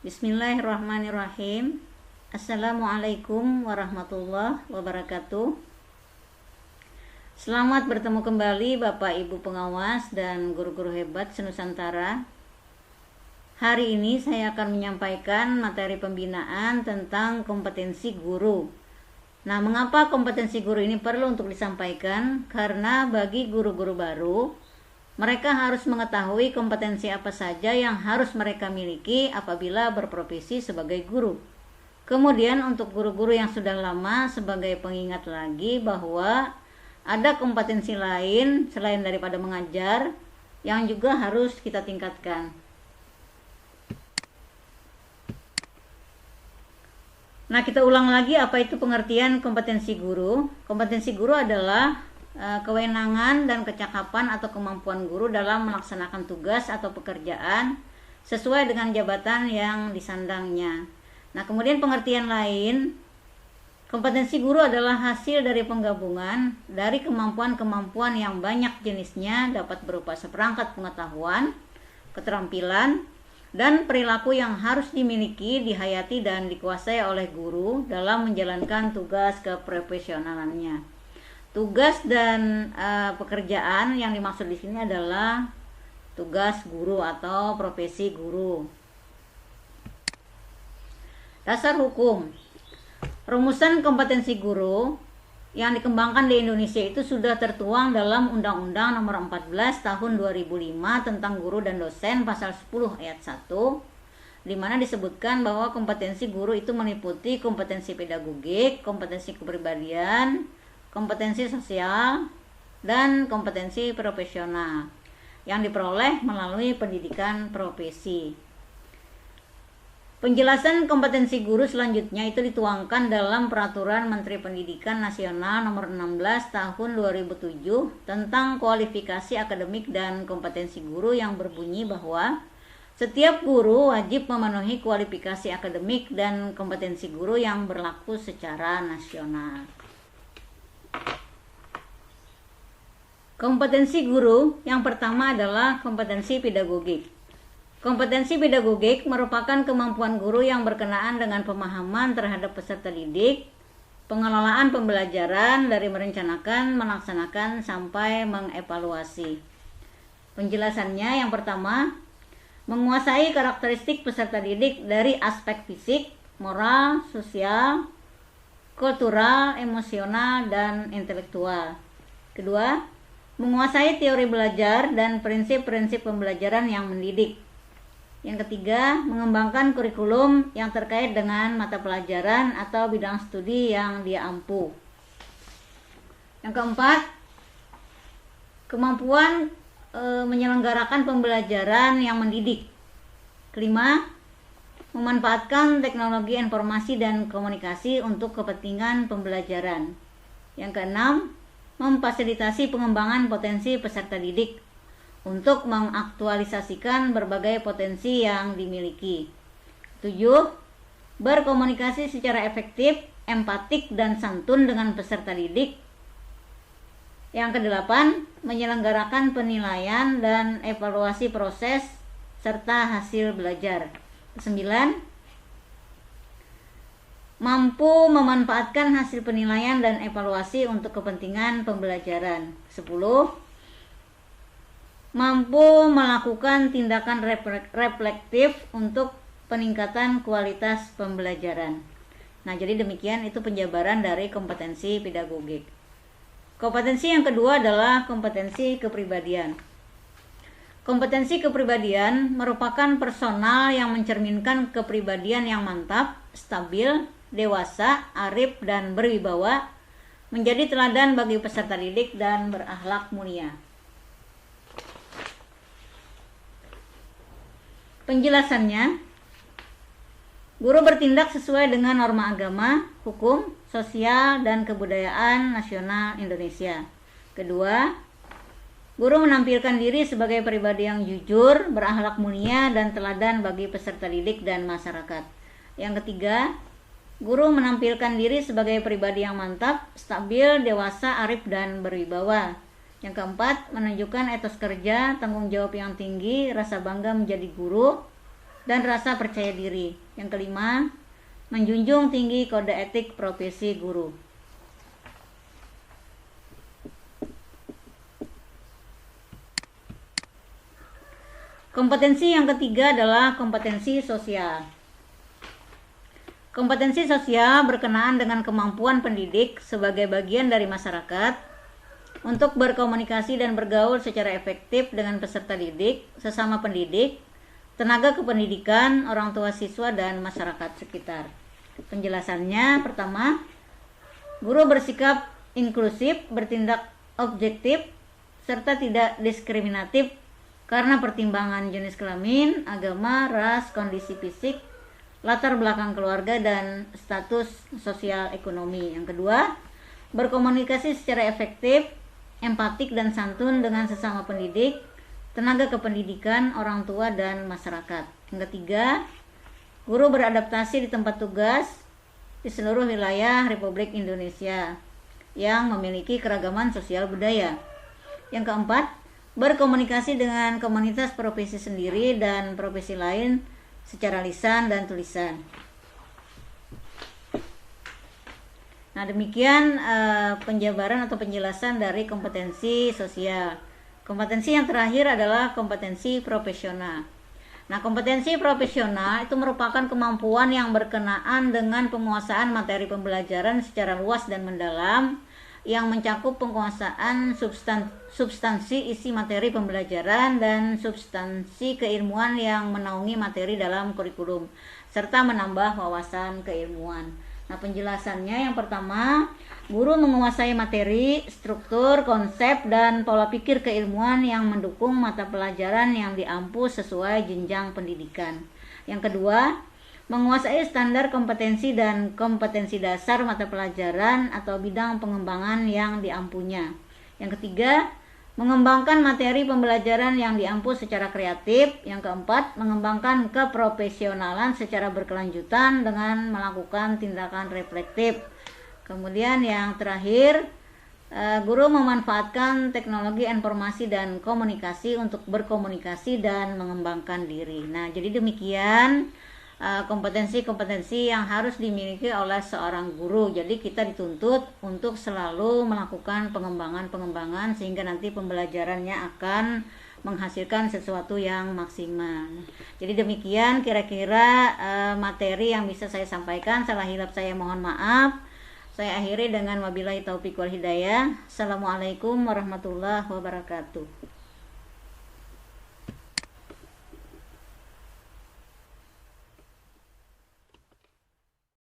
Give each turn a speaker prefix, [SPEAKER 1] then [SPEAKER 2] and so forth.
[SPEAKER 1] Bismillahirrahmanirrahim. Assalamualaikum warahmatullahi wabarakatuh. Selamat bertemu kembali Bapak Ibu pengawas dan guru-guru hebat senusantara. Hari ini saya akan menyampaikan materi pembinaan tentang kompetensi guru. Nah, mengapa kompetensi guru ini perlu untuk disampaikan? Karena bagi guru-guru baru, mereka harus mengetahui kompetensi apa saja yang harus mereka miliki apabila berprofesi sebagai guru. Kemudian untuk guru-guru yang sudah lama, sebagai pengingat lagi bahwa ada kompetensi lain selain daripada mengajar yang juga harus kita tingkatkan. Nah, kita ulang lagi apa itu pengertian kompetensi guru. Kompetensi guru adalah kewenangan dan kecakapan atau kemampuan guru dalam melaksanakan tugas atau pekerjaan sesuai dengan jabatan yang disandangnya. Nah, kemudian pengertian lain, kompetensi guru adalah hasil dari penggabungan dari kemampuan-kemampuan yang banyak jenisnya, dapat berupa seperangkat pengetahuan, keterampilan, dan perilaku yang harus dimiliki, dihayati, dan dikuasai oleh guru dalam menjalankan tugas keprofesionalannya. Tugas dan pekerjaan yang dimaksud di sini adalah tugas guru atau profesi guru. Dasar hukum. Rumusan kompetensi guru yang dikembangkan di Indonesia itu sudah tertuang dalam Undang-Undang Nomor 14 Tahun 2005 tentang guru dan dosen pasal 10 ayat 1, di mana disebutkan bahwa kompetensi guru itu meliputi kompetensi pedagogik, kompetensi kepribadian, kompetensi sosial, dan kompetensi profesional yang diperoleh melalui pendidikan profesi. Penjelasan kompetensi guru selanjutnya itu dituangkan dalam Peraturan Menteri Pendidikan Nasional Nomor 16 Tahun 2007 tentang kualifikasi akademik dan kompetensi guru yang berbunyi bahwa setiap guru wajib memenuhi kualifikasi akademik dan kompetensi guru yang berlaku secara nasional. Kompetensi guru yang pertama adalah kompetensi pedagogik. Kompetensi pedagogik merupakan kemampuan guru yang berkenaan dengan pemahaman terhadap peserta didik, pengelolaan pembelajaran dari merencanakan, melaksanakan, sampai mengevaluasi. Penjelasannya yang pertama, menguasai karakteristik peserta didik dari aspek fisik, moral, sosial, kultural, emosional, dan intelektual. Kedua, menguasai teori belajar dan prinsip-prinsip pembelajaran yang mendidik. Yang ketiga, mengembangkan kurikulum yang terkait dengan mata pelajaran atau bidang studi yang dia ampu. Yang keempat, kemampuan menyelenggarakan pembelajaran yang mendidik. Kelima, memanfaatkan teknologi informasi dan komunikasi untuk kepentingan pembelajaran. Yang keenam, memfasilitasi pengembangan potensi peserta didik untuk mengaktualisasikan berbagai potensi yang dimiliki. 7. Berkomunikasi secara efektif, empatik, dan santun dengan peserta didik. Yang kedelapan, menyelenggarakan penilaian dan evaluasi proses serta hasil belajar. 9. Mampu memanfaatkan hasil penilaian dan evaluasi untuk kepentingan pembelajaran. 10. Mampu melakukan tindakan reflektif untuk peningkatan kualitas pembelajaran. Nah, jadi demikian itu penjabaran dari kompetensi pedagogik. Kompetensi yang kedua adalah kompetensi kepribadian. Kompetensi kepribadian merupakan personal yang mencerminkan kepribadian yang mantap, stabil, dewasa, arif, dan berwibawa, menjadi teladan bagi peserta didik dan berakhlak mulia. Penjelasannya, guru bertindak sesuai dengan norma agama, hukum, sosial, dan kebudayaan nasional Indonesia. Kedua, guru menampilkan diri sebagai pribadi yang jujur, berakhlak mulia, dan teladan bagi peserta didik dan masyarakat. Yang ketiga, guru menampilkan diri sebagai pribadi yang mantap, stabil, dewasa, arif, dan berwibawa. Yang keempat, menunjukkan etos kerja, tanggung jawab yang tinggi, rasa bangga menjadi guru, dan rasa percaya diri. Yang kelima, menjunjung tinggi kode etik profesi guru. Kompetensi yang ketiga adalah kompetensi sosial. Kompetensi sosial berkenaan dengan kemampuan pendidik sebagai bagian dari masyarakat untuk berkomunikasi dan bergaul secara efektif dengan peserta didik, sesama pendidik, tenaga kependidikan, orang tua siswa, dan masyarakat sekitar. Penjelasannya, pertama, guru bersikap inklusif, bertindak objektif, serta tidak diskriminatif karena pertimbangan jenis kelamin, agama, ras, kondisi fisik, latar belakang keluarga, dan status sosial ekonomi. Yang kedua, berkomunikasi secara efektif, empatik, dan santun dengan sesama pendidik, tenaga kependidikan, orang tua, dan masyarakat. Yang ketiga, guru beradaptasi di tempat tugas di seluruh wilayah Republik Indonesia yang memiliki keragaman sosial budaya. Yang keempat, berkomunikasi dengan komunitas profesi sendiri dan profesi lain secara lisan dan tulisan. Nah, demikian penjabaran atau penjelasan dari kompetensi sosial. Kompetensi yang terakhir adalah kompetensi profesional. Nah, kompetensi profesional itu merupakan kemampuan yang berkenaan dengan penguasaan materi pembelajaran secara luas dan mendalam, yang mencakup penguasaan substansi isi materi pembelajaran dan substansi keilmuan yang menaungi materi dalam kurikulum, serta menambah wawasan keilmuan. Nah, penjelasannya yang pertama, guru menguasai materi, struktur, konsep, dan pola pikir keilmuan yang mendukung mata pelajaran yang diampu sesuai jenjang pendidikan. Yang kedua, menguasai standar kompetensi dan kompetensi dasar mata pelajaran atau bidang pengembangan yang diampunya. Yang ketiga, mengembangkan materi pembelajaran yang diampu secara kreatif. Yang keempat, mengembangkan keprofesionalan secara berkelanjutan dengan melakukan tindakan reflektif. Kemudian yang terakhir, guru memanfaatkan teknologi informasi dan komunikasi untuk berkomunikasi dan mengembangkan diri. Nah, jadi demikian kompetensi-kompetensi yang harus dimiliki oleh seorang guru. Jadi kita dituntut untuk selalu melakukan pengembangan-pengembangan sehingga nanti pembelajarannya akan menghasilkan sesuatu yang maksimal. Jadi demikian kira-kira materi yang bisa saya sampaikan. Salah hilap saya mohon maaf. Saya akhiri dengan wabillahi taufiq wal hidayah. Assalamualaikum warahmatullahi wabarakatuh.